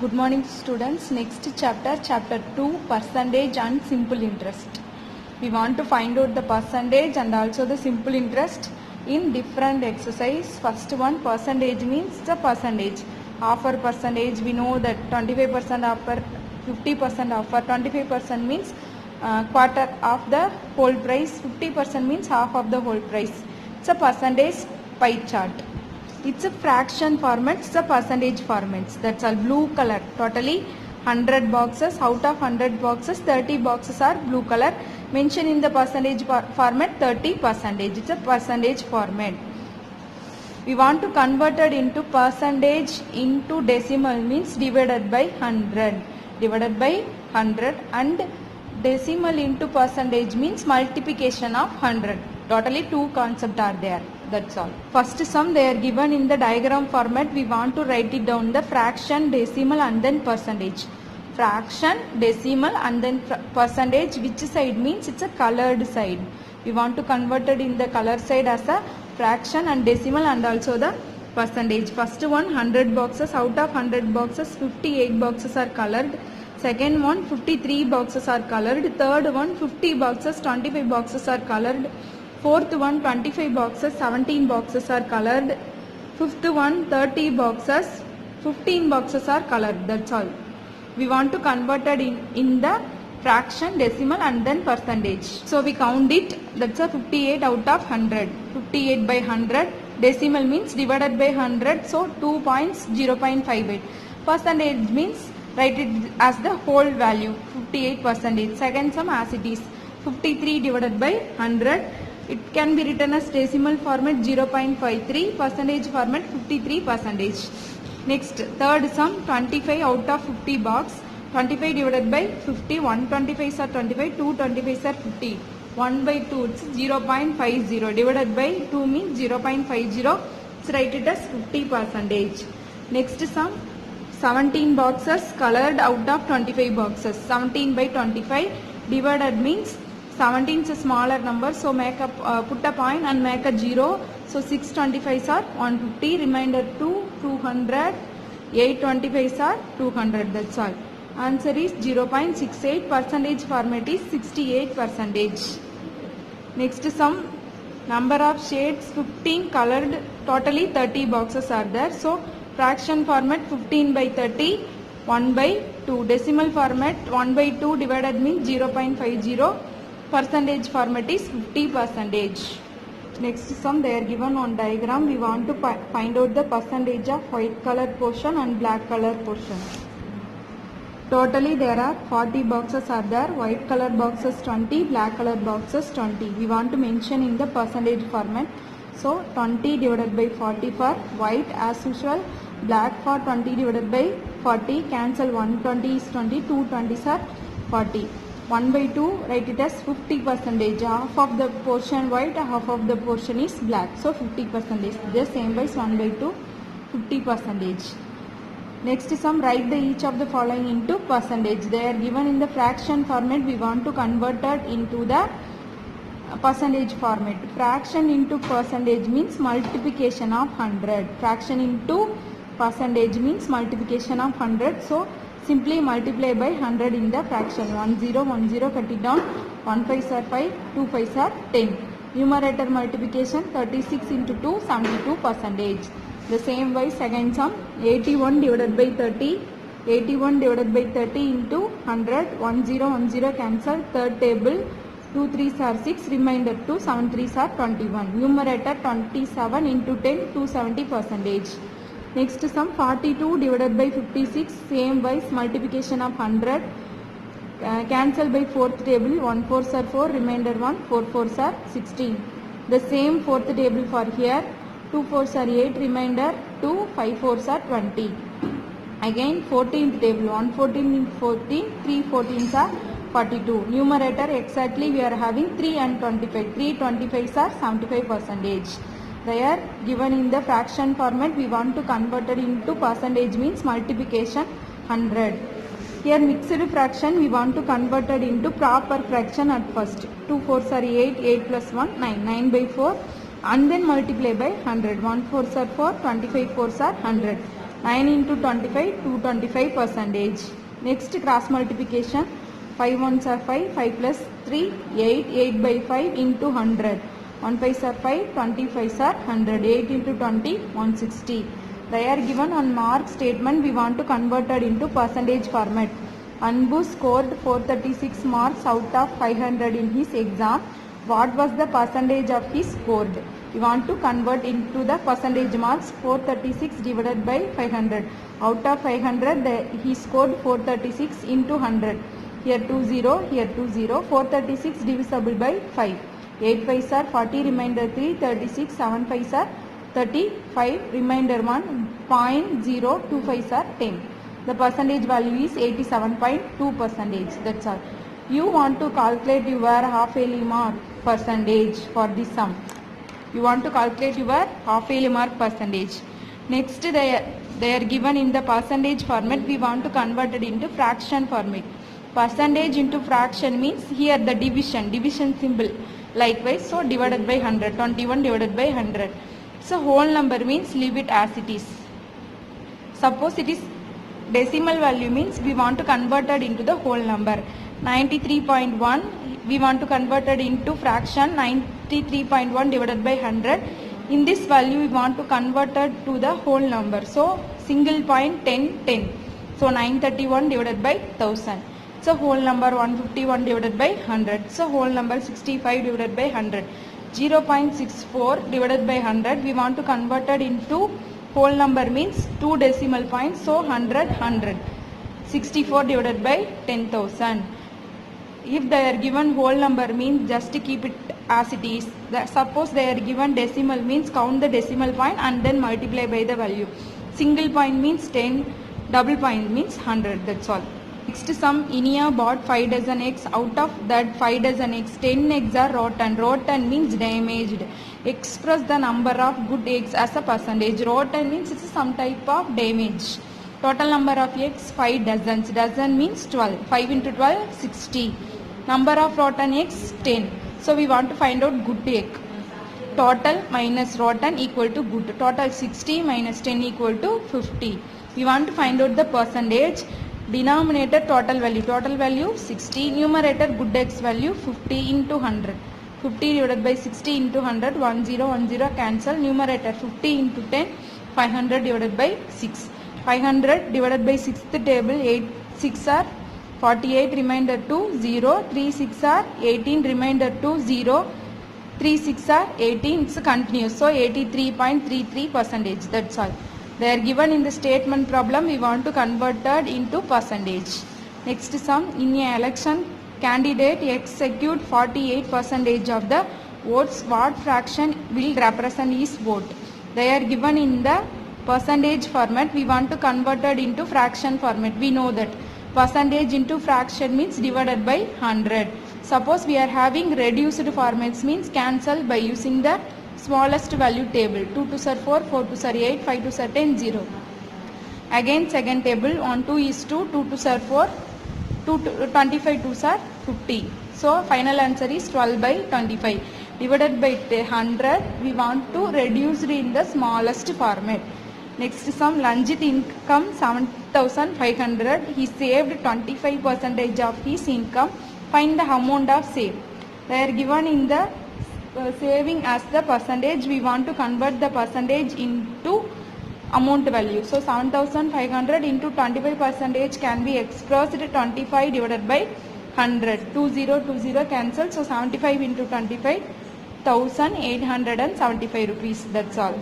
Good morning students. Next chapter 2, percentage and simple interest. We want to find out the percentage and also the simple interest in different exercise. First one, percentage means the percentage. Offer percentage, we know that 25% offer, 50% offer, 25% means quarter of the whole price, 50% means half of the whole price. It's a percentage pie chart. It's a fraction format, it's a percentage formats. That's all blue color. Totally 100 boxes. Out of 100 boxes, 30 boxes are blue color. Mention in the percentage format 30%. It's a percentage format. We want to convert it into percentage into decimal means divided by 100. Divided by 100 and decimal into percentage means multiplication of 100. Totally two concepts are there. That's all. First sum they are given in the diagram format. We want to write it down the fraction, decimal and then percentage. Fraction, decimal and then percentage. Which side means it's a colored side. We want to convert it in the color side as a fraction and decimal and also the percentage. First one 100 boxes. Out of 100 boxes 58 boxes are colored. Second one 53 boxes are colored. Third one 50 boxes, 25 boxes are colored. Fourth one 25 boxes, 17 boxes are colored. Fifth one 30 boxes, 15 boxes are colored. That's all. We want to convert it in the fraction, decimal and then percentage. So we count it. That's a 58 out of 100. 58 by 100. Decimal means divided by 100. So 2 points 0.58. Percentage means write it as the whole value 58%. Second sum as it is 53 divided by 100. It can be written as decimal format 0.53, percentage format 53%. Next, third sum 25 out of 50 box. 25 divided by 50, 125s are 25, 225s are 50. 1 by 2 it's 0.50 divided by 2 means 0.50. Let's write it as 50%. Next sum 17 boxes colored out of 25 boxes. 17 by 25 divided means 17 is a smaller number, so make a put a point and make a 0. So 6 25s are 150, remainder 200, 8 25s are 200. That's all. Answer is 0.68. Percentage format is 68%. Next sum, number of shades 15 colored, totally 30 boxes are there. So fraction format 15 by 30, 1 by 2. Decimal format 1 by 2 divided means 0.50. Percentage format is 50%. Next sum they are given on diagram. We want to find out the percentage of white color portion and black color portion. Totally there are 40 boxes are there. White color boxes 20, black color boxes 20. We want to mention in the percentage format. So 20 divided by 40 for white as usual. Black for 20 divided by 40. Cancel 120 is 20, 2 20s are 40. 1 by 2 write it as 50%. Half of the portion white, half of the portion is black. So 50%. The same wise 1 by 2 50%. Next sum write each of the following into percentage. They are given in the fraction format. We want to convert it into the percentage format. Fraction into percentage means multiplication of 100. Fraction into percentage means multiplication of 100. So simply multiply by 100 in the fraction. 1 0 1 0 cut it down. 1 5s are 5, 2 5s are 10. Numerator multiplication 36 into 2 72%. The same way second sum 81 divided by 30. 81 divided by 30 into 100. 1 0 1 0 cancel. Third table 2 3s are 6. Remainder 2 7 3s are 21. Numerator 27 into 10 270%. Next sum 42 divided by 56, same wise multiplication of 100. Cancel by fourth table, 1 4s are 4, remainder 1, 4 4s are 16. The same fourth table for here, 2 4s are 8, remainder 2, 5 4s are 20. Again 14th table, 1 14 into 14, 3 14s are 42. Numerator exactly we are having 3 and 25. 3 25s are 75%. They are given in the fraction format. We want to convert it into percentage means multiplication 100. Here mixed fraction we want to convert it into proper fraction at first. 2 4s are 8, 8 plus 1 9, 9 by 4 and then multiply by 100. 1 4s are 4, 25 4s are 100. 9 into 25, 225 percentage. Next cross multiplication. 5 ones are 5, 5 plus 3, 8, 8 by 5 into 100. 1 5s are 5, 20 5s are 100. 8 into 20, 160. They are given on mark statement. We want to convert it into percentage format. Anbu scored 436 marks out of 500 in his exam. What was the percentage of his scored? We want to convert into the percentage marks. 436 divided by 500. Out of 500, he scored 436 into 100. Here 2 0, here 2 0. 436 divisible by 5. 8 5s are 40, remainder 3, 36. 7 5s are 35, remainder 1, 0.025s are 10. The percentage value is 87.2 percentage. That's all. You want to calculate your half yearly mark percentage for this sum. You want to calculate your half yearly mark percentage. Next, they are given in the percentage format. We want to convert it into fraction format. Percentage into fraction means here the division symbol. Likewise, so divided by 100. 21 divided by 100. So whole number means leave it as it is. Suppose it is decimal value means we want to convert it into the whole number. 93.1 we want to convert it into fraction. 93.1 divided by 100. In this value we want to convert it to the whole number. So single point 10 10. So 931 divided by 1000. So whole number 151 divided by 100. So whole number 65 divided by 100. 0.64 divided by 100. We want to convert it into whole number means 2 decimal points. So 100. 64 divided by 10,000. If they are given whole number means just keep it as it is. Suppose they are given decimal means count the decimal point and then multiply by the value. Single point means 10. Double point means 100. That's all. Next sum, Inia bought 5 dozen eggs. Out of that 5 dozen eggs, 10 eggs are rotten. Rotten means damaged. Express the number of good eggs as a percentage. Rotten means it's some type of damage. Total number of eggs 5 dozens. Dozen means 12. 5 into 12, 60. Number of rotten eggs 10. So we want to find out good egg. Total minus rotten equal to good. Total 60 minus 10 equal to 50. We want to find out the percentage. Denominator total value 60, numerator good eggs value 50 into 100. 50 divided by 60 into 100, 10 cancel. Numerator 50 into 10, 500 divided by 6. 500 divided by 6th table, 8 6 are 48, remainder 2 0, 3 6 are 18, remainder 2 0, 3 6 are 18. It's continuous. So 83.33 percentage. That's all. They are given in the statement problem. We want to convert that into percentage. Next sum, in an election, candidate X secured 48% of the votes. What fraction will represent his vote? They are given in the percentage format. We want to convert it into fraction format. We know that percentage into fraction means divided by 100. Suppose we are having reduced formats means cancel by using the smallest value table. 2 2s are 4, 4 2s are 8, 5 2s are 10, 0. Again second table, 1 2 is 2, 2 2s are 4, 25 2s are 50. So final answer is 12 by 25. Divided by 100, we want to reduce it in the smallest format. Next sum, Lanjit income 7,500. He saved 25% of his income. Find the amount of save. They are given in the saving as the percentage. We want to convert the percentage into amount value. So 7,500 into 25% can be expressed 25 divided by 100. 20 cancel. So 75 into 25, 1,875 rupees. That's all.